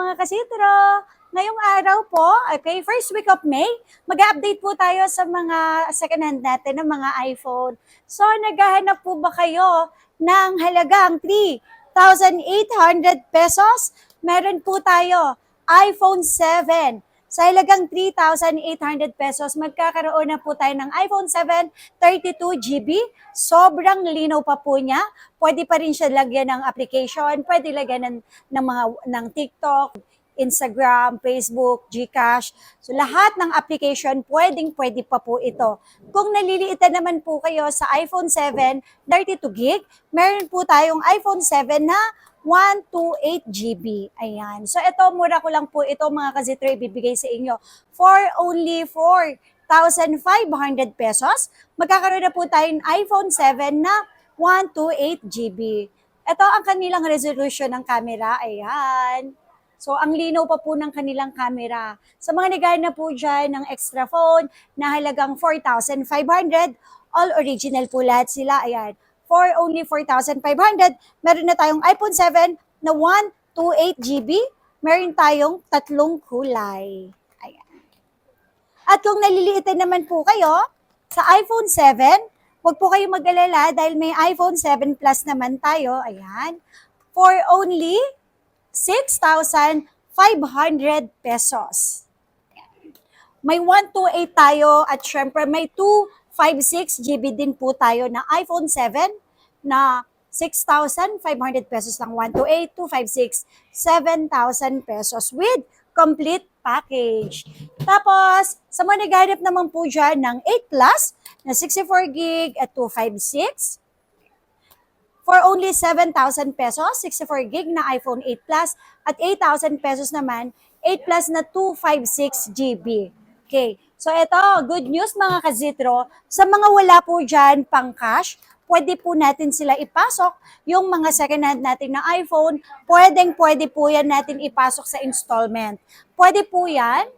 mga kasitro! Ngayong araw po, okay, first week of May, mag-update po tayo sa mga second-hand natin ng mga iPhone. So, naghahanap po ba kayo ng halagang 3,800 pesos? Meron po tayo, iPhone 7. Sa halagang 3,800 pesos, magkakaroon na po tayo ng iPhone 7 32GB. Sobrang linaw pa po niya. Pwede pa rin siya lagyan ng application, pwede lagyan ng TikTok, Instagram, Facebook, GCash. So lahat ng application, pwede pa po ito. Kung naliliitan naman po kayo sa iPhone 7, 32GB, meron po tayong iPhone 7 na 128GB. Ayan. So ito, mura ko lang po ito mga kazitro ibibigay sa inyo for only 4,500 pesos. Magkakaroon na po tayo ng iPhone 7 na 128GB. Ito ang kanilang resolution ng camera. Ayan. So, ang linaw pa po ng kanilang camera. Sa mga naghahanap po dyan ng extra phone na halagang 4,500, all original po lahat sila. Ayan. For only 4,500, meron na tayong iPhone 7 na 128GB. Meron tayong tatlong kulay. Ayan. At kung naliliitan naman po kayo sa iPhone 7, huwag po kayong mag-alala dahil may iPhone 7 Plus naman tayo. Ayan. For only 6,500 pesos. May 128 tayo at syempre may 256GB din po tayo na iPhone 7 na 6,500 pesos lang. 128, 256, 7,000 pesos with complete package. Tapos, sa mga naghanap naman po dyan ng 8 Plus na 64GB at 256, for only 7,000 pesos, 64GB na iPhone 8 Plus at 8,000 pesos naman, 8 Plus na 256GB. Okay, so ito, good news mga kazitro, sa mga wala po dyan pang cash, pwede po natin sila ipasok yung mga second hand natin na iPhone, pwede po yan natin ipasok sa installment. Pwede po yan,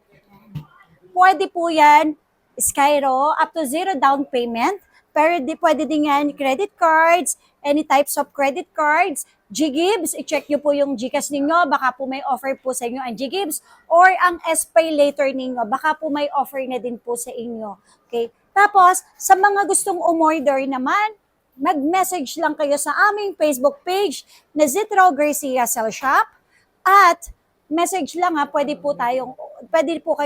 Skyro, up to 0 down payment, pero pwede din yan credit cards, any types of credit cards, GGibs, i-check nyo po yung GCash ninyo, baka po may offer po sa inyo ang GGibs, or ang SPay later ninyo, baka po may offer na din po sa inyo. Okay? Tapos, sa mga gustong umorder naman, mag-message lang kayo sa aming Facebook page na Zitro Garcia Cell Shop, at message lang pwede po kayo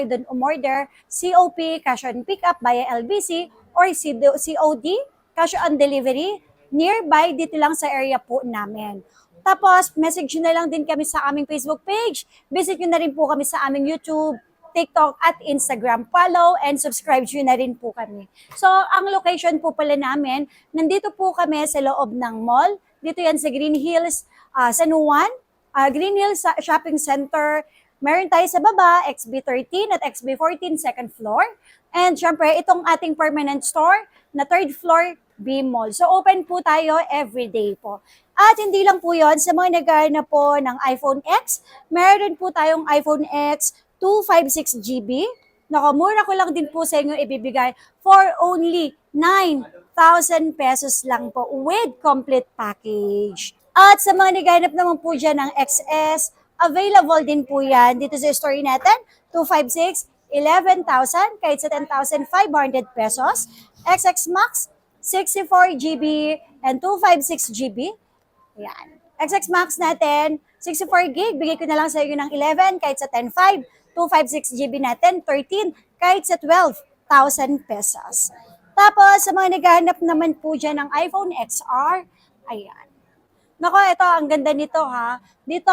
doon umorder, COP, cash on pickup via LBC, or COD, cash on delivery, nearby dito lang sa area po namin. Tapos, message na lang din kami sa aming Facebook page. Visit nyo na rin po kami sa aming YouTube, TikTok at Instagram. Follow and subscribe nyo na rin po kami. So, ang location po pala namin, nandito po kami sa loob ng mall. Dito yan sa Green Hills, San Juan, Green Hills Shopping Center. Meron tayo sa baba, XB13 at XB14, second floor. And syempre, itong ating permanent store na third floor, B Mall. So, open po tayo everyday po. At hindi lang po yon, sa mga naghahanap po ng iPhone X, meron po tayong iPhone X 256GB. Nakamura ko lang din po sa inyo ibibigay for only 9,000 pesos lang po with complete package. At sa mga naghahanap naman po dyan ng XS, available din po yan dito sa store natin, 256, 11,000 kahit sa 10,500 pesos. XX Max, 64GB and 256GB. Ayan. XX Max natin, 64GB, bigay ko na lang sa inyo ng 11 kahit sa 10,500. 256GB natin, 13 kahit sa 12,000 pesos. Tapos, sa mga naghahanap naman po dyan ng iPhone XR, ayan. Nako, ito, ang ganda nito ha. Dito,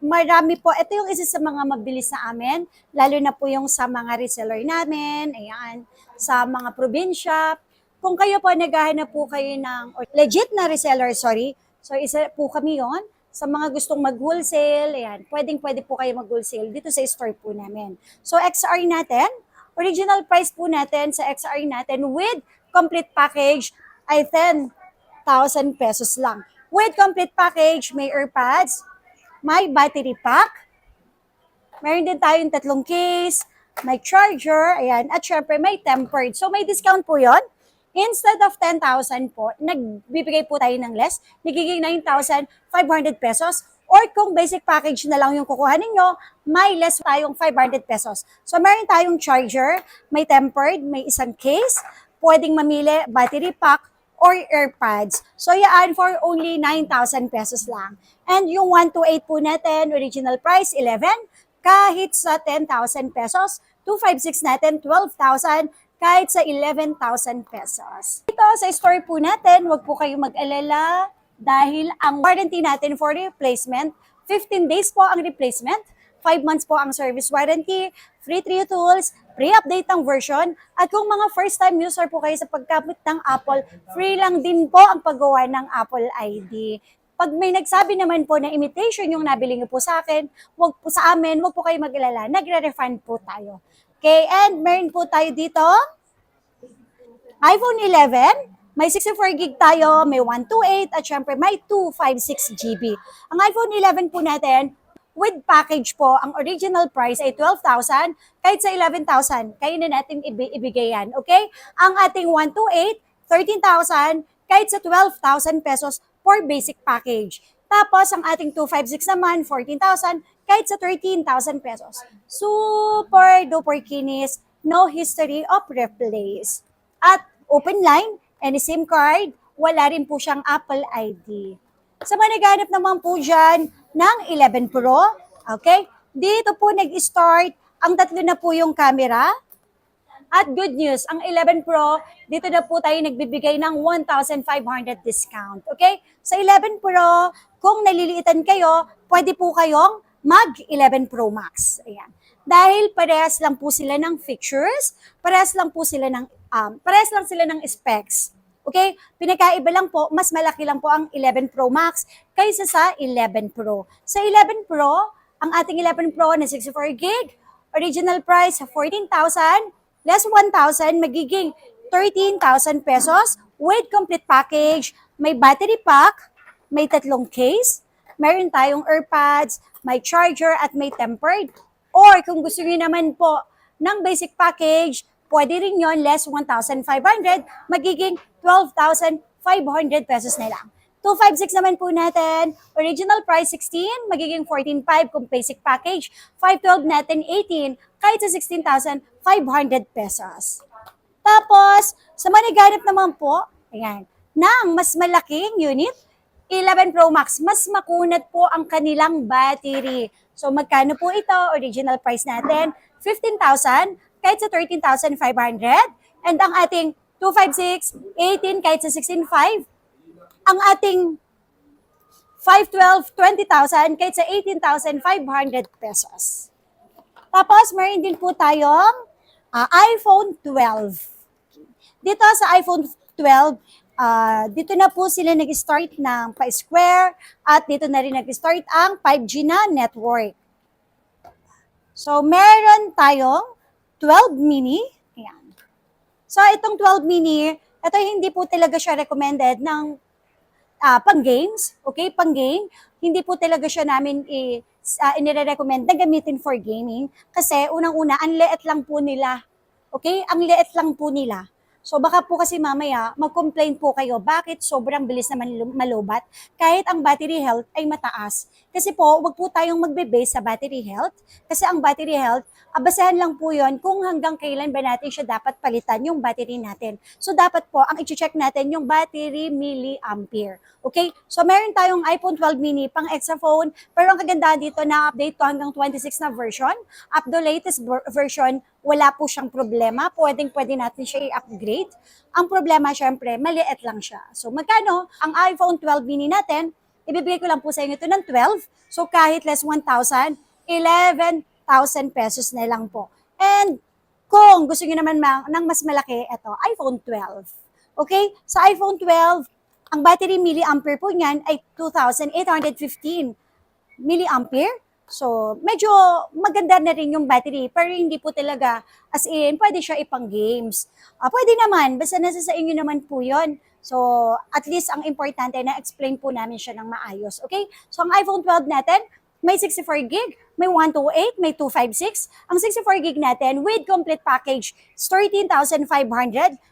marami po. Ito yung isa sa mga mabilis sa amin, lalo na po yung sa mga reseller namin, ayan, sa mga probinsya. Kung kayo po naghahanap po kayo ng legit na reseller, so isa po kami yon. Sa mga gustong mag-wholesale, ayan, pwede po kayo mag-wholesale dito sa store po namin. So XR natin, original price po natin sa XR natin with complete package ay 10,000 pesos lang. With complete package, may earpads, may battery pack, meron din tayong 3 case, may charger, ayan, at syempre may tempered. So may discount po yon. Instead of 10,000 po, nagbibigay po tayo ng less, nagiging 9,500 pesos Or kung basic package na lang yung kukuha ninyo, may less tayong 500 pesos. So meron tayong charger, may tempered, may isang case, pwedeng mamili battery pack, or AirPods. So yan for only 9,000 pesos lang. And yung 128 po natin, original price 11, kahit sa 10,000 pesos. 256 natin, 12,000, kahit sa 11,000 pesos. Ito sa store po natin, wag po kayong mag-alala dahil ang warranty natin for replacement, 15 days po ang replacement, 5 months po ang service warranty, free 3 tools, free update ng version, at kung mga first time user po kayo sa pagkapit ng Apple, free lang din po ang paggawa ng Apple ID. Pag may nagsabi naman po na imitation yung nabili niyo po sa akin, wag po sa amin, wag po kayo mag-alala, nagre-refund po tayo. Okay, and meron po tayo dito, iPhone 11, may 64 gig tayo, may 128, at syempre may 256 GB. Ang iPhone 11 po natin, with package po, ang original price ay 12,000, kahit sa 11,000, kaya na natin ibigay yan, okay? Ang ating 128, 13,000, kahit sa 12,000 pesos for basic package. Tapos, ang ating 256 naman, 14,000, kahit sa 13,000 pesos. Super duper kinis, no history of replace. At open line, any SIM card, wala rin po siyang Apple ID. Sa mga naghanap naman po dyan ng 11 Pro, okay, dito po nag-start, ang tatlo na po yung camera. At good news, ang 11 Pro, dito na po tayo nagbibigay ng 1,500 discount, okay? Sa 11 Pro, kung naliliitan kayo, pwede po kayong mag-11 Pro Max. Ayan. Dahil parehas lang po sila ng features, parehas lang sila ng specs. Okay? Pinakaiba lang po, mas malaki lang po ang 11 Pro Max kaysa sa 11 Pro. Sa 11 Pro, ang ating 11 Pro na 64 gig, original price 14,000, less 1,000, magiging 13,000 pesos with complete package. May battery pack, may 3 case, meron tayong AirPods, may charger at may tempered. Or kung gusto niyo naman po ng basic package, pwede rin yon, less 1,500, magiging 12,500 pesos na lang. 256 naman po natin, original price 16, magiging 14,500 kung basic package. 512 natin 18, kahit sa 16,500 pesos. Tapos, sa maniganap naman po, ayan, ng mas malaking unit, 11 Pro Max, mas makunat po ang kanilang battery. So, magkano po ito? Original price natin, 15,000, kahit sa 13,500. And ang ating 256, 18, kahit sa 16,500. Ang ating 512, 20,000, kahit sa 18,500 pesos. Tapos, meron din po tayong iPhone 12. Dito sa iPhone 12, dito na po sila nag-start ng pa-square at dito na rin nag-start ang 5G na network. So, meron tayong 12 mini. Ayan. So, itong 12 mini, ito hindi po talaga siya recommended ng pang-games. Okay, pang-game. Hindi po talaga siya namin inire-recommend na gamitin for gaming. Kasi, unang-una, ang liit lang po nila. Okay? Ang liit lang po nila. So baka po kasi mamaya mag-complain po kayo bakit sobrang bilis naman malubat kahit ang battery health ay mataas. Kasi po, wag po tayong magbe-base sa battery health kasi ang battery health, basehan lang po yon kung hanggang kailan ba natin siya dapat palitan yung battery natin. So dapat po, ang i-check natin yung battery milliampere. Okay? So meron tayong iPhone 12 mini pang extra phone, pero ang kagandahan dito na-update to hanggang 26 na version. Up the latest version, wala po siyang problema. Pwede natin siya i-upgrade. Ang problema, syempre, maliit lang siya. So, magkano? Ang iPhone 12 mini natin, ibibigay ko lang po sa inyo ito ng 12. So, kahit less 1,000, 11,000 pesos na lang po. And, kung gusto niyo naman ng mas malaki, ito, iPhone 12. Okay? Sa iPhone 12, ang battery milliampere po niyan ay 2,815 milliampere. So, medyo maganda na rin yung battery, pero hindi po talaga, as in, pwede siya ipang games. Pwede naman, basta nasa sa inyo naman po yun. So, at least ang importante na explain po namin siya ng maayos, okay? So, ang iPhone 12 natin, may 64 gig, may 128, may 256. Ang 64 gig natin with complete package is 13,500,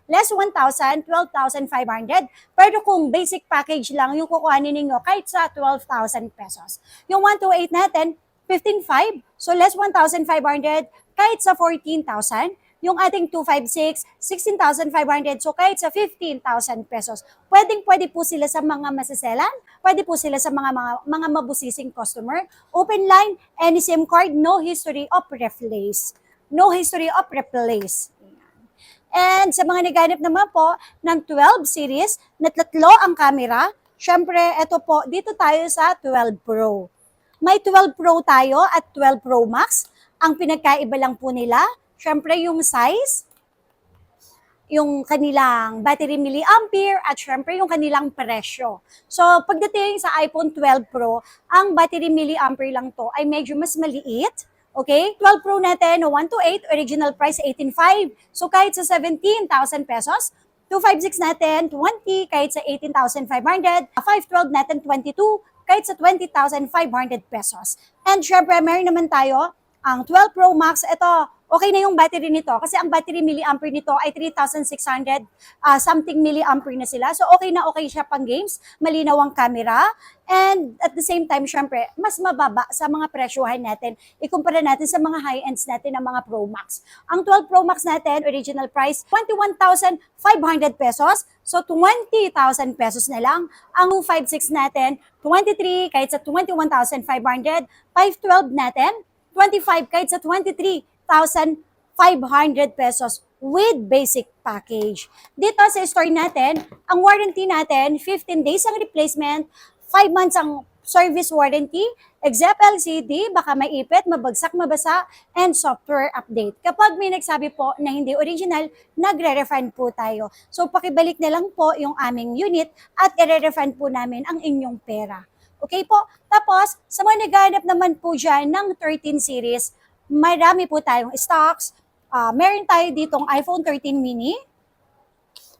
less 1,000, 12,500. Pero kung basic package lang yung kukuhanin ninyo kahit sa 12,000 pesos. Yung 128 natin, 15,500, so less 1,500 kahit sa 14,000. Yung ating 256, 16,500. So kahit sa 15,000 pesos, pwede po sila sa mga masaselan, pwede po sila sa mga mabusising customer. Open line, any SIM card, no history of replace. No history of replace. And sa mga naghanap naman po ng 12 series na tatlo ang camera, syempre, ito po, dito tayo sa 12 Pro. May 12 Pro tayo at 12 Pro Max. Ang pinagkaiba lang po nila, syempre yung size, yung kanilang battery milliampere, at syempre yung kanilang presyo. So, pagdating sa iPhone 12 Pro, ang battery milliampere lang to ay medyo mas maliit. Okay? 12 Pro natin, 128, original price 18,500. So, kahit sa 17,000 pesos, 256 natin, 20, kahit sa 18,500. 512 natin, 22, kahit sa 20,500 pesos. And syempre, meron naman tayo ang 12 Pro Max. Ito, okay na yung battery nito kasi ang battery milliampere nito ay 3,600 something milliampere na sila. So okay na okay siya pang games, malinaw ang camera, and at the same time, syempre, mas mababa sa mga presyohan natin. Ikumpara natin sa mga high-ends natin ng mga Pro Max. Ang 12 Pro Max natin, original price, 21,500 pesos. So 20,000 pesos na lang. Ang 256 natin, 23 kahit sa 21,500. 512 natin, 25 kahit sa 23,500 pesos with basic package. Dito sa store natin, ang warranty natin, 15 days ang replacement, 5 months ang service warranty, except LCD, baka maipit, mabagsak, mabasa, and software update. Kapag may nagsabi po na hindi original, nagre-refund po tayo. So pakibalik na lang po yung aming unit at i-refund po namin ang inyong pera. Okay po? Tapos, sa mga naghahanap naman po dyan ng 13 series, marami po tayong stocks. Meron tayo ditong iPhone 13 mini.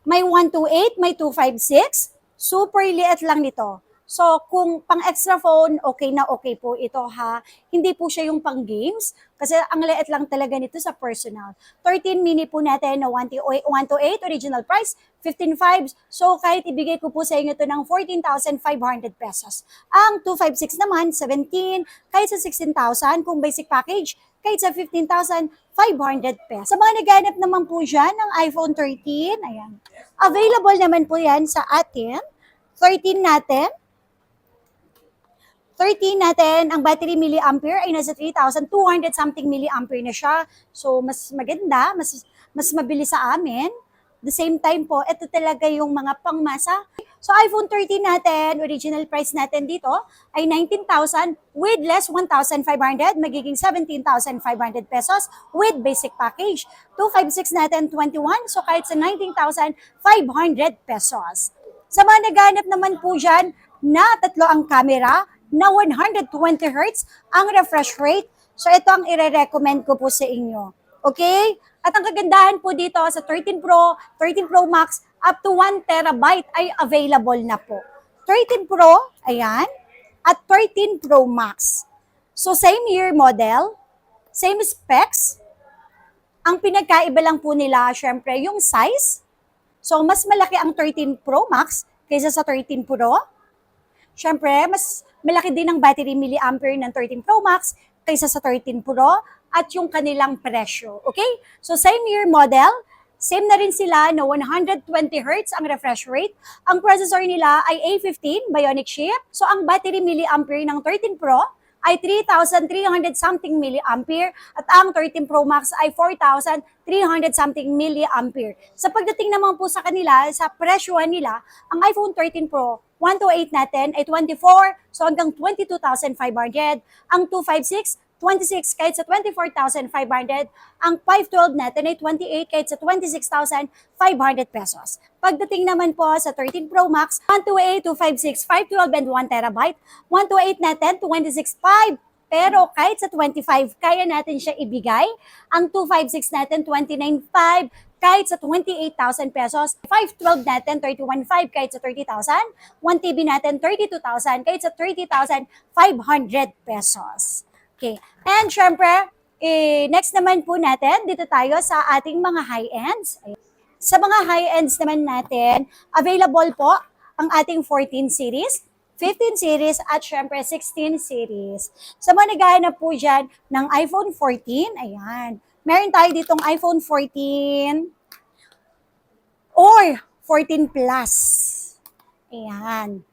May 128, may 256. Super liit lang nito. So, kung pang extra phone, okay na okay po ito ha. Hindi po siya yung pang games kasi ang liit lang talaga nito sa personal. 13 mini po natin na 128 original price, 15,500. So, kahit ibigay ko po sa inyo ito ng 14,500 pesos. Ang 256 naman, 17, kahit sa 16,000 kung basic package, kahit sa 15,500 pesos. Sa mga naghanap naman po dyan ng iPhone 13, ayan. Available naman po yan sa atin. 13 natin, ang battery milliampere ay nasa 3,200 something milliampere na siya. So, mas maganda, mas mabilis sa amin. The same time po, ito talaga yung mga pangmasa. So, iPhone 13 natin, original price natin dito ay 19,000 with less 1,500, magiging 17,500 pesos with basic package. 256 natin, 21, so kahit sa 19,500 pesos. Sa mga naghanap naman po dyan na tatlo ang camera, na 120 Hz ang refresh rate. So ito ang ire-recommend ko po sa inyo. Okay? At ang kagandahan po dito sa 13 Pro, 13 Pro Max, up to 1 terabyte ay available na po. 13 Pro, ayan, at 13 Pro Max. So same year model, same specs. Ang pinagkaiba lang po nila, syempre, yung size. So mas malaki ang 13 Pro Max kaysa sa 13 Pro. Syempre, mas malaki din ang battery milliampere ng 13 Pro Max kaysa sa 13 Pro at yung kanilang presyo. Okay? So, same year model, same na rin sila na 120 Hz ang refresh rate. Ang processor nila ay A15 Bionic chip. So, ang battery milliampere ng 13 Pro ay 3,300 something milliampere at ang 13 Pro Max ay 4,300 something milliampere. Sa pagdating naman po sa kanila, sa presyohan nila, ang iPhone 13 Pro 128 natin ay 24, so hanggang 22,500. Ang 256, 26 kahit sa 24,500. Ang 512 natin ay 28 kahit sa 26,500 pesos. Pagdating naman po sa 13 Pro Max, 128, 256, 512 and 1 terabyte. 128 natin, 26,500 Pero kahit sa 25, kaya natin siya ibigay. Ang 256 natin, 29.5, kahit sa 28,000 pesos. 512 natin, 31.5 kahit sa 30,000. 1 TB natin, 32,000 kahit sa 30,500 pesos. Okay. And syempre, next naman po natin, dito tayo sa ating mga high-ends. Sa mga high-ends naman natin, available po ang ating 14 series, 15 series, at syempre 16 series. Sa mga naghahanap po dyan ng iPhone 14, ayan. Meron tayo ditong iPhone 14 or 14 Plus. Ayan.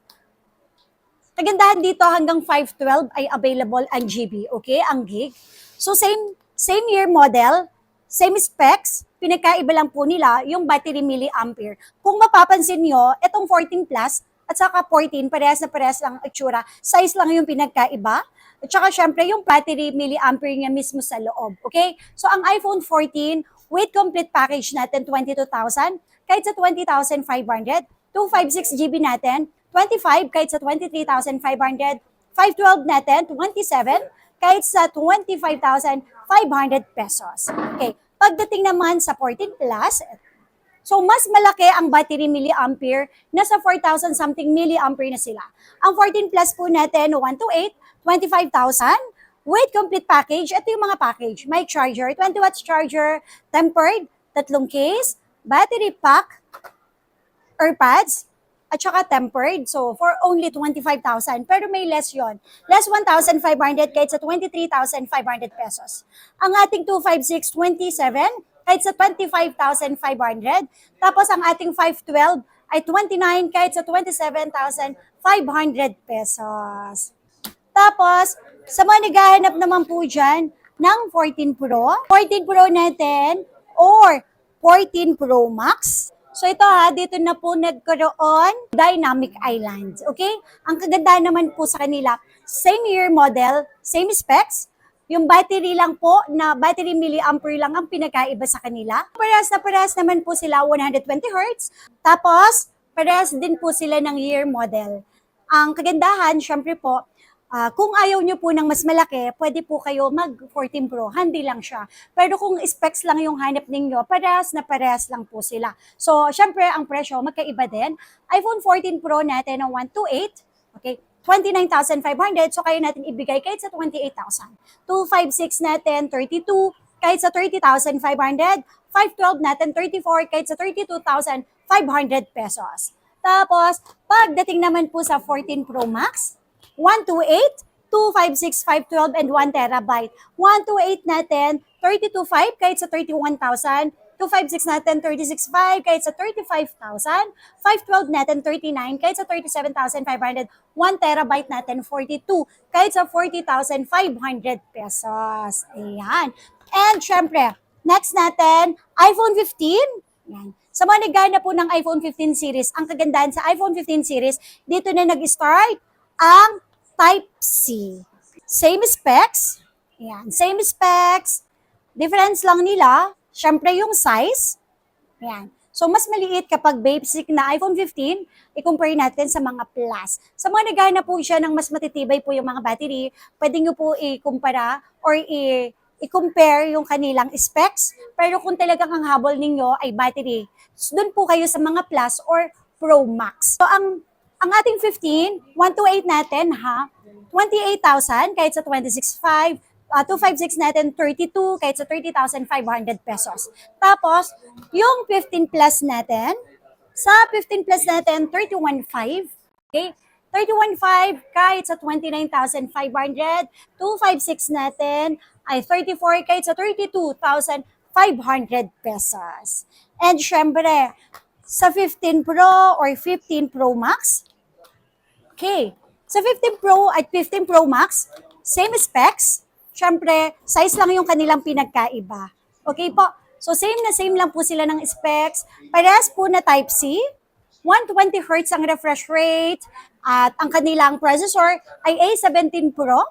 Kagandahan dito hanggang 512 ay available ang GB, okay? Ang gig. So same year model, same specs, pinagkaiba lang po nila yung battery milliampere. Kung mapapansin nyo, itong 14 Plus at saka 14, parehas na parehas lang ang itsura. Size lang yung pinagkaiba. At saka syempre yung battery milliampere niya mismo sa loob. Okay? So ang iPhone 14 with complete package natin 22,000 kahit sa 20,500, 256 GB natin, 25 kahit sa 23,500, 512 natin, 27 kahit sa 25,500 pesos. Okay. Pagdating naman sa 14 Plus, so mas malaki ang battery milliampere, nasa 4,000 something milliampere na sila. Ang 14 Plus po natin, 128, 25,000 with complete package. Ito yung mga package. May charger, 20 watts charger, tempered, 3 case, battery pack, AirPods, at saka tempered. So, for only 25,000. Pero may less yon. Less 1,500 kahit sa 23,500 pesos. Ang ating 256, 27 kahit sa 25,500. Tapos ang ating 512 ay 29 kahit sa 27,500 pesos. Tapos, sa mga naghahanap naman po dyan ng 14 Pro, 14 Pro natin or 14 Pro Max. So ito dito na po nagkaroon Dynamic Islands, okay? Ang kagandahan naman po sa kanila, same year model, same specs, yung battery lang po, na battery milliampere lang ang pinakaiba sa kanila. Parehas naman po sila 120 Hz, tapos parehas din po sila ng year model. Ang kagandahan, syempre po, kung ayaw nyo po ng mas malaki, pwede po kayo mag 14 Pro, handy lang siya. Pero kung specs lang yung hanap ninyo, parehas lang po sila. So, syempre, ang presyo magkaiba din. iPhone 14 Pro natin ng 128, okay, 29,500, so kaya natin ibigay kahit sa 28,000. 256 natin, 32, kahit sa 30,500. 512 natin, 34, kahit sa 32,500 pesos. Tapos, pagdating naman po sa 14 Pro Max, 128, 256, 512, and 1 terabyte. 128 natin, 32.5 kahit sa 31,000. 256 natin, 36.5 kahit sa 35,000. 512 natin, 39 kahit sa 37,500. 1 terabyte natin, 42 kahit sa 40,500 pesos. Ayan. And syempre, next natin, iPhone 15. Ayan. Sa mga naghahanap po ng iPhone 15 series, ang kagandahan sa iPhone 15 series, dito na nag-start ang Type-C. Same specs. Ayan, same specs. Difference lang nila, syempre yung size. Ayan. So, mas maliit kapag basic na iPhone 15, i-compare natin sa mga Plus. Sa mga naghahanap po siya ng mas matitibay po yung mga battery, pwede nyo po i-kumpara or i-compare yung kanilang specs. Pero kung talagang ang habol ninyo ay battery, doon po kayo sa mga Plus or Pro Max. So, ang ating 15, 128 natin 28,000 kahit sa 26,500, 256 natin 32 kahit sa 30,500 pesos. Tapos, yung 15 Plus natin, sa 15 Plus natin 31,500, okay? 31,500 kahit sa 29,500, 256 natin ay 34 kahit sa 32,500 pesos. And syempre, sa 15 Pro or 15 Pro Max, okay, sa 15 Pro at 15 Pro Max, same specs. Siyempre, size lang yung kanilang pinagkaiba. Okay po? So, same lang po sila ng specs. Parehas po na Type-C. 120 Hz ang refresh rate. At ang kanilang processor ay A17 Pro.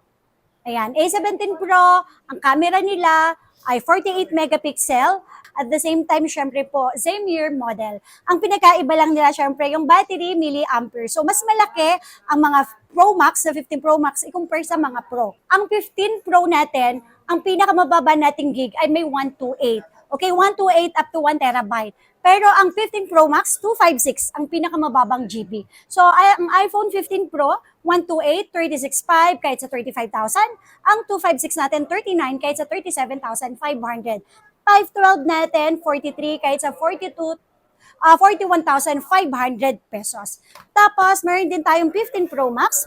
Ayan, A17 Pro. Ang camera nila ay 48 megapixel. At the same time, syempre po, same year model. Ang pinakaiba lang nila, syempre, yung battery milliampere. So, mas malaki ang mga Pro Max na 15 Pro Max i-compare sa mga Pro. Ang 15 Pro natin, ang pinakamababa nating gig ay may 128. Okay, 128 up to 1 terabyte. Pero ang 15 Pro Max, 256 ang pinakamababang GB. So, ang iPhone 15 Pro, 128, 36.5 kahit sa 35,000. Ang 256 natin, 39 kahit sa 37,500. 512 natin, 43 kahit sa 41,500 pesos. Tapos, meron din tayong 15 Pro Max.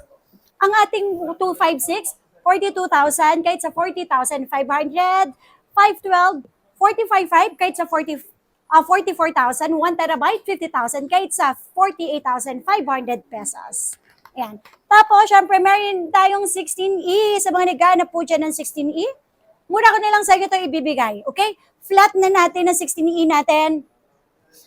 Ang ating 256, 42,000 kahit sa 40,500. 512, 45,500 kahit sa 44,000, 1 terabyte, 50,000 kahit sa 48,500 pesos. Ayan. Tapos, syempre, meron tayong 16E. Sa mga naghahanap po dyan ng 16E, mura ko na lang sa inyo ito ibibigay. Okay? Flat na natin ng 16E natin,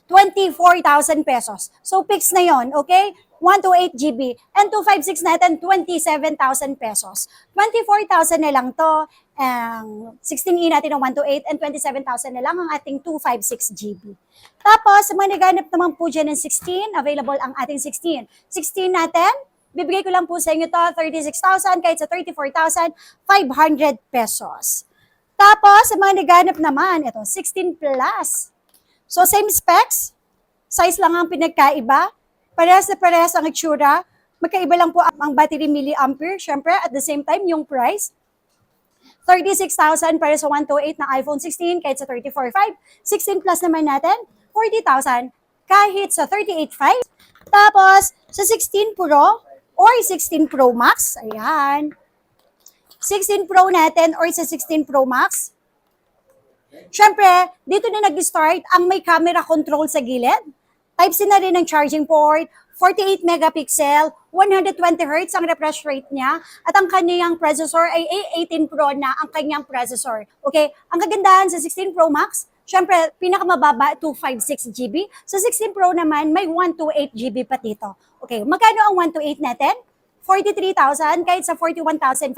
24,000 pesos. So, fix na yon, okay? 128 GB. And 256 natin, 27,000 pesos. 24,000 na lang to. 16E natin ng 128 and 27,000 na lang ang ating 256 GB. Tapos, sa mga naghanap naman po dyan ng 16, available ang ating 16. 16 natin, bibigay ko lang po sa inyo to, 36,000 kahit sa 34,500 pesos. Tapos, sa mga naghanap naman, ito, 16 plus. So, same specs, size lang ang pinagkaiba, parehas na parehas ang itsura, magkaiba lang po ang battery milliampere, syempre, at the same time, yung price, 36,000 para sa 128 na iPhone 16 kahit sa 34,500, 16 plus naman natin, 40,000 kahit sa 38,500, tapos, sa 16 Pro or 16 Pro Max, ayan, 16 Pro natin or sa 16 Pro Max, syempre, dito na nag-start ang may camera control sa gilid. Type-C na rin ng charging port, 48 megapixel, 120 Hz ang refresh rate niya, at ang kanyang processor ay A18 Pro na ang kanyang processor. Okay, ang kagandahan sa 16 Pro Max, syempre, pinakamababa, 256 GB. Sa 16 Pro naman, may 128 GB pa dito. Okay, magkano ang 128 natin? 43,000 kahit sa 41,500,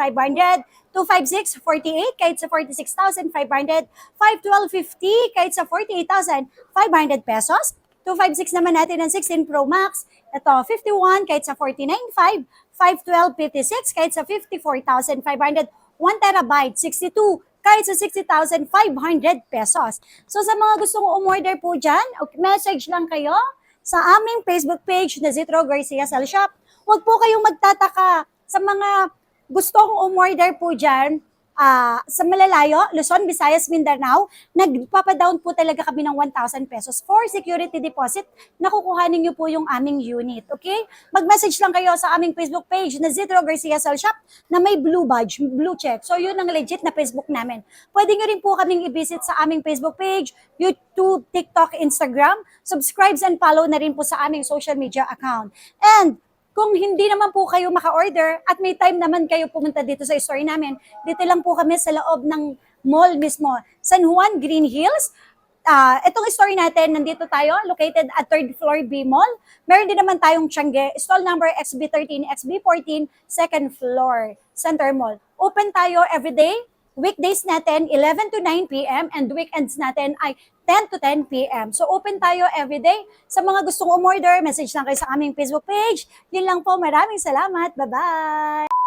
256, 48 kahit sa 46,500, 512.50 kahit sa 48,500 pesos, 256 naman natin ng 16 Pro Max, ito 51 kahit sa 49,500, 512.56 kahit sa 54,500, 1 terabyte, 62 kahit sa 60,500 pesos. So sa mga gustong umorder po dyan, message lang kayo sa aming Facebook page na Zitro Garcia Cell Shop. Huwag po kayong magtataka sa mga gustong umorder po dyan sa malalayo, Luzon, Visayas, Mindanao, nagpapadown po talaga kami ng 1,000 pesos for security deposit na kukuhanin nyo po yung aming unit. Okay? Mag-message lang kayo sa aming Facebook page na Zitro Garcia Cell Shop na may blue badge, blue check. So yun ang legit na Facebook namin. Pwede nyo rin po kaming i-visit sa aming Facebook page, YouTube, TikTok, Instagram. Subscribe and follow na rin po sa aming social media account. And kung hindi naman po kayo maka-order at may time naman kayo pumunta dito sa store namin, dito lang po kami sa loob ng mall mismo, San Juan Green Hills. Itong store natin, nandito tayo, located at 3rd floor B Mall. Meron din naman tayong Tiangge, stall number XB13, XB14, 2nd floor, Center Mall. Open tayo everyday. Weekdays natin, 11 to 9 p.m. and weekends natin ay 10 to 10 p.m. So, open tayo everyday. Sa mga gustong umorder, message lang kayo sa aming Facebook page. Yun lang po. Maraming salamat. Bye-bye!